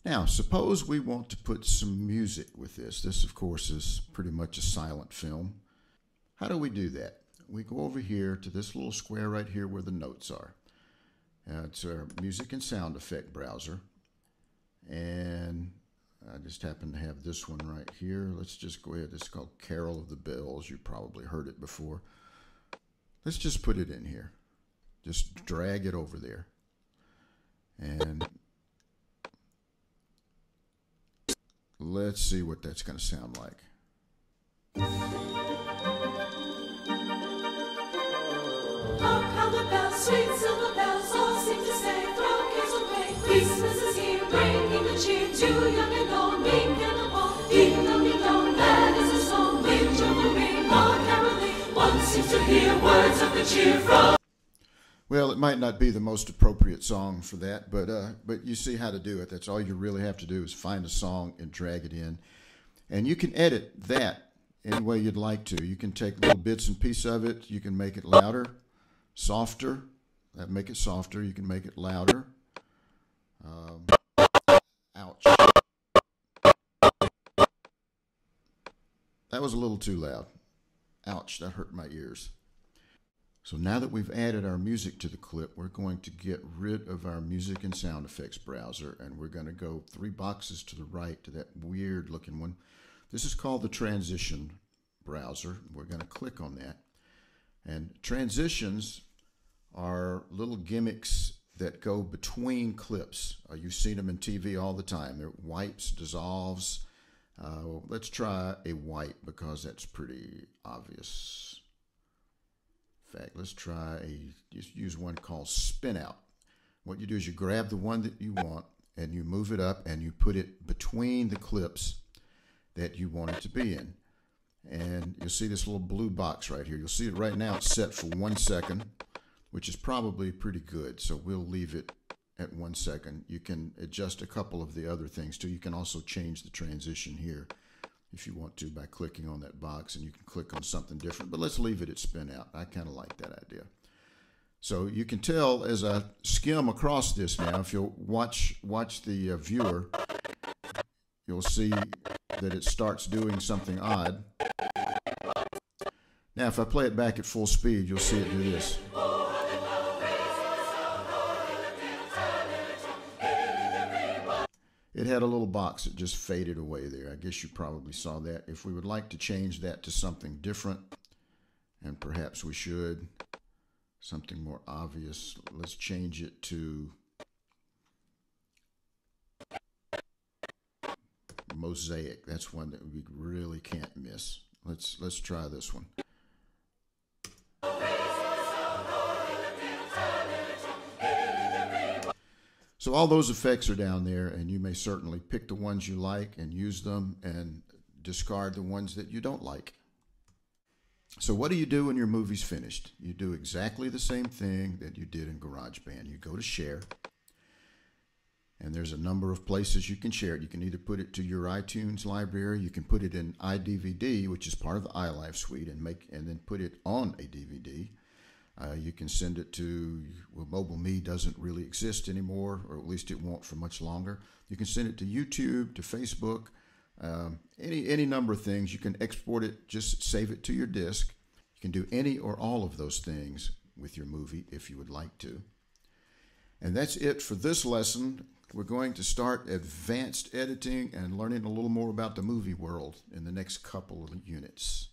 Now, suppose we want to put some music with this. This, of course, is pretty much a silent film. How do we do that? We go over here to this little square right here where the notes are. It's our music and sound effect browser. And I just happen to have this one right here. Let's just go ahead. It's called Carol of the Bells. You probably heard it before. Let's just put it in here. Just drag it over there. And let's see what that's going to sound like. Hark how the bells, sweet silver bells, all seem to say, throw cares away. Christmas is here, bringing the cheer to young and old, meek and old. Ding dong, ding dong, that is a song which of the ring or caroling. One seems to hear words of the cheer from. Well, it might not be the most appropriate song for that, but you see how to do it. That's all you really have to do is find a song and drag it in. And you can edit that any way you'd like to. You can take little bits and pieces of it. You can make it louder, softer. That make it softer. You can make it louder. Ouch. That was a little too loud. Ouch, that hurt my ears. So now that we've added our music to the clip, we're going to get rid of our music and sound effects browser, and we're going to go 3 boxes to the right to that weird looking one. This is called the transition browser. We're going to click on that. And transitions are little gimmicks that go between clips. You've seen them in TV all the time. They're wipes, dissolves. Let's try a wipe because that's pretty obvious. In fact, let's use one called spin out. What you do is you grab the one that you want and you move it up and you put it between the clips that you want it to be in. And you'll see this little blue box right here. You'll see it right now. It's set for 1 second, which is probably pretty good. So we'll leave it at 1 second. You can adjust a couple of the other things too. You can also change the transition here if you want to by clicking on that box, and you can click on something different, but let's leave it at spin out. I kind of like that idea. So you can tell as I skim across this now, if you'll watch the viewer, you'll see that it starts doing something odd. Now if I play it back at full speed, you'll see it do this. It had a little box that just faded away there. I guess you probably saw that. If we would like to change that to something different, and perhaps we should, something more obvious, let's change it to mosaic. That's one that we really can't miss. Let's try this one. So all those effects are down there, and you may certainly pick the ones you like and use them and discard the ones that you don't like. So what do you do when your movie's finished? You do exactly the same thing that you did in GarageBand. You go to Share, and there's a number of places you can share it. You can either put it to your iTunes library, you can put it in iDVD, which is part of the iLife suite, and then put it on a DVD. You can send it to, well, MobileMe doesn't really exist anymore, or at least it won't for much longer. You can send it to YouTube, to Facebook, any number of things. You can export it, just save it to your disk. You can do any or all of those things with your movie if you would like to. And that's it for this lesson. We're going to start advanced editing and learning a little more about the movie world in the next couple of units.